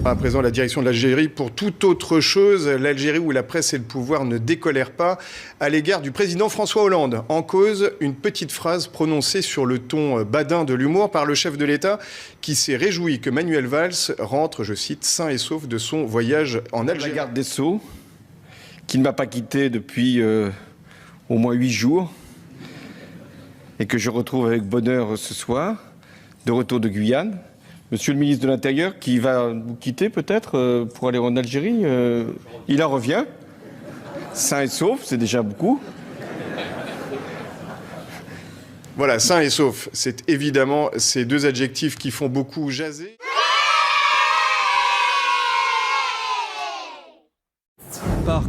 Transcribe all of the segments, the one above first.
À présent, la direction de l'Algérie pour toute autre chose. L'Algérie où la presse et le pouvoir ne décolèrent pas à l'égard du président François Hollande. En cause, une petite phrase prononcée sur le ton badin de l'humour par le chef de l'État qui s'est réjoui que Manuel Valls rentre, je cite, sain et sauf de son voyage en Algérie. La garde des Sceaux, qui ne m'a pas quitté depuis au moins 8 jours et que je retrouve avec bonheur ce soir, de retour de Guyane. Monsieur le ministre de l'Intérieur, qui va vous quitter peut-être pour aller en Algérie, il en revient, sain et sauf, c'est déjà beaucoup. Voilà, sain et sauf, c'est évidemment ces deux adjectifs qui font beaucoup jaser.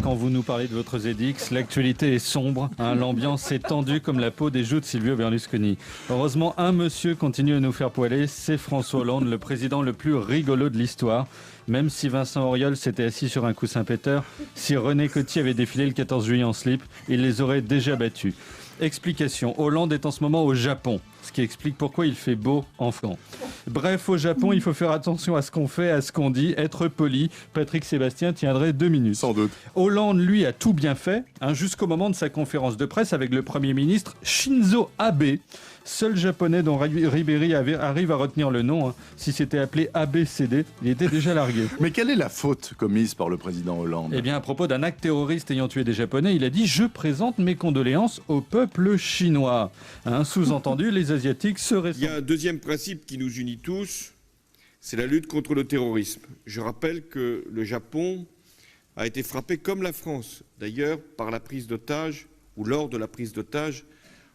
Quand vous nous parlez de votre ZX, l'actualité est sombre, l'ambiance est tendue comme la peau des joues de Silvio Berlusconi. Heureusement, un monsieur continue à nous faire poiler, c'est François Hollande, le président le plus rigolo de l'histoire. Même si Vincent Auriol s'était assis sur un coussin péteur, si René Coty avait défilé le 14 juillet en slip, il les aurait déjà battus. Explication, Hollande est en ce moment au Japon, ce qui explique pourquoi il fait beau en France. Bref, au Japon, il faut faire attention à ce qu'on fait, à ce qu'on dit, être poli. Patrick Sébastien tiendrait 2 minutes. Sans doute. Hollande, lui, a tout bien fait, jusqu'au moment de sa conférence de presse avec le Premier ministre Shinzo Abe, seul japonais dont Ribéry arrive à retenir le nom. Si c'était appelé ABCD, il était déjà largué. Mais quelle est la faute commise par le président Hollande ? Eh bien, à propos d'un acte terroriste ayant tué des Japonais, il a dit « Je présente mes condoléances au peuple chinois ». Sous-entendu, les Asiatiques seraient... Il y a un deuxième principe qui nous unit tous, c'est la lutte contre le terrorisme. Je rappelle que le Japon a été frappé, comme la France, d'ailleurs, par la prise d'otages, ou lors de la prise d'otages,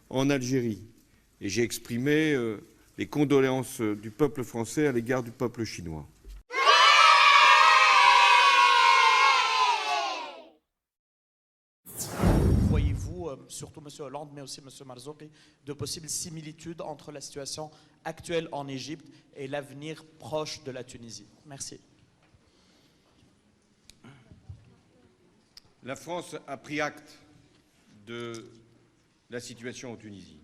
en Algérie. Et j'ai exprimé les condoléances du peuple français à l'égard du peuple chinois. Voyez-vous, surtout M. Hollande, mais aussi M. Marzouki, de possibles similitudes entre la situation actuelle en Égypte et l'avenir proche de la Tunisie? Merci. La France a pris acte de la situation en Tunisie.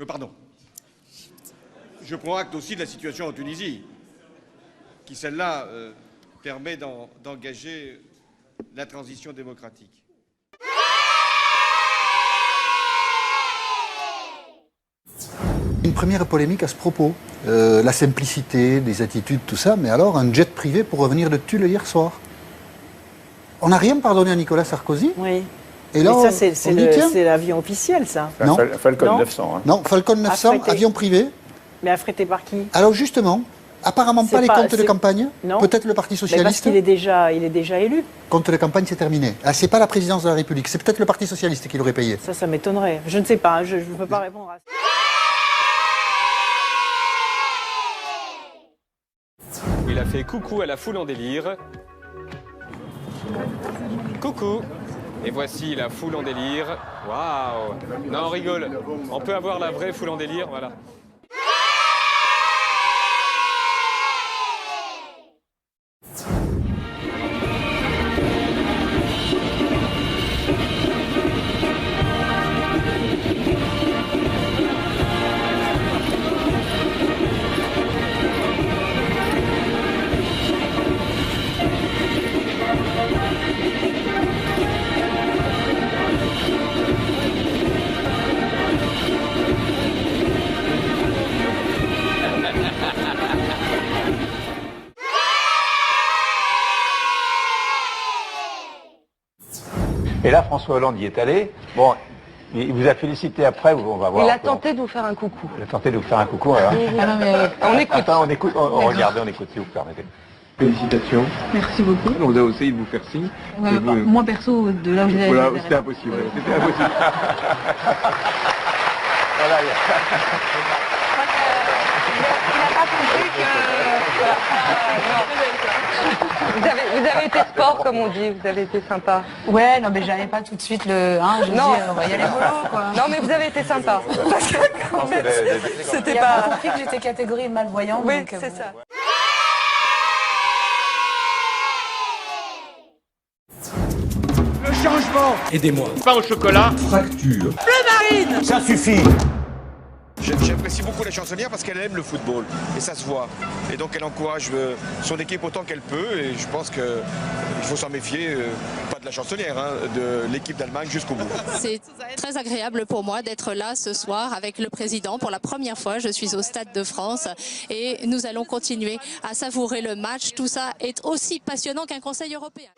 Pardon. Je prends acte aussi de la situation en Tunisie, qui celle-là permet d'engager la transition démocratique. Une première polémique à ce propos, la simplicité, des attitudes, tout ça, mais alors un jet privé pour revenir de Tulle hier soir. On n'a rien pardonné à Nicolas Sarkozy. Oui. Et là, mais ça, c'est l'avion officiel, ça. Non. Falcon 900. Hein. Non, Falcon 900, Affrété. avion privé. Mais affrété par qui? Alors justement, apparemment pas les comptes de campagne. Non. Peut-être le Parti Mais Socialiste. parce qu'il est déjà élu. Compte de campagne, c'est terminé. Ah, c'est pas la présidence de la République, c'est peut-être le Parti Socialiste qui l'aurait payé. Ça m'étonnerait. Je ne sais pas, je ne peux pas répondre à ça. Il a fait coucou à la foule en délire. Coucou. Et voici la foule en délire. Waouh. Non, on rigole. On peut avoir la vraie foule en délire, voilà. Et là, François Hollande y est allé. Bon, il vous a félicité après, on va voir. Il a tenté de vous faire un coucou. Il a tenté de vous faire un coucou, alors. Ah non, mais on écoute. Attends, on écoute, regardez, on écoute, si vous permettez. Félicitations. Merci beaucoup. On vous a essayé de vous faire signe. Moi, perso, de là où j'étais... Voilà, c'était impossible. C'était impossible. Voilà, Il n'a pas compris que... Vous avez été sport, comme on dit, vous avez été sympa. Ouais, non mais j'avais pas tout de suite le... Hein, je non, dis, on va y aller mollo, quoi. Non mais vous avez été sympa. Parce que, en fait, c'était Il a pas... pas compris que j'étais catégorie malvoyante. Oui, donc, c'est ça. Le changement. Aidez-moi. Pain au chocolat. Fracture. Bleu marine. Ça suffit. J'apprécie beaucoup la chansonnière parce qu'elle aime le football et ça se voit. Et donc elle encourage son équipe autant qu'elle peut et je pense qu'il faut s'en méfier, pas de la chansonnière, hein, de l'équipe d'Allemagne jusqu'au bout. C'est très agréable pour moi d'être là ce soir avec le président. Pour la première fois, je suis au Stade de France et nous allons continuer à savourer le match. Tout ça est aussi passionnant qu'un Conseil européen.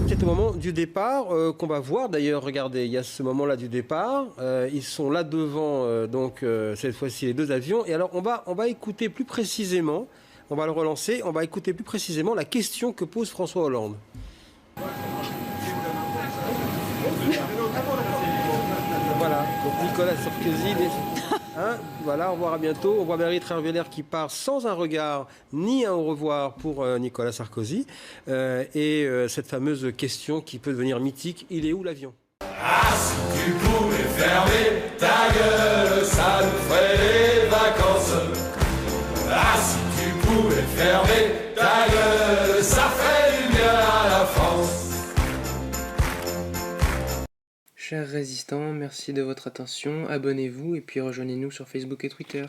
C'est au moment du départ qu'on va voir. D'ailleurs, regardez, il y a ce moment-là du départ. Ils sont là devant, donc cette fois-ci, les deux avions. Et alors, on va écouter plus précisément, on va le relancer, on va écouter plus précisément la question que pose François Hollande. Voilà, donc Nicolas Sarkozy... Hein, voilà, au revoir, à bientôt. On voit Valérie Trierweiler qui part sans un regard ni un au revoir pour Nicolas Sarkozy. Et cette fameuse question qui peut devenir mythique, il est où l'avion ? Ah, si tu pouvais fermer ta gueule, ça nous ferait les vacances. Ah, si tu pouvais fermer ta gueule, ça ferait du bien à la France. Chers résistants, merci de votre attention, abonnez-vous et puis rejoignez-nous sur Facebook et Twitter.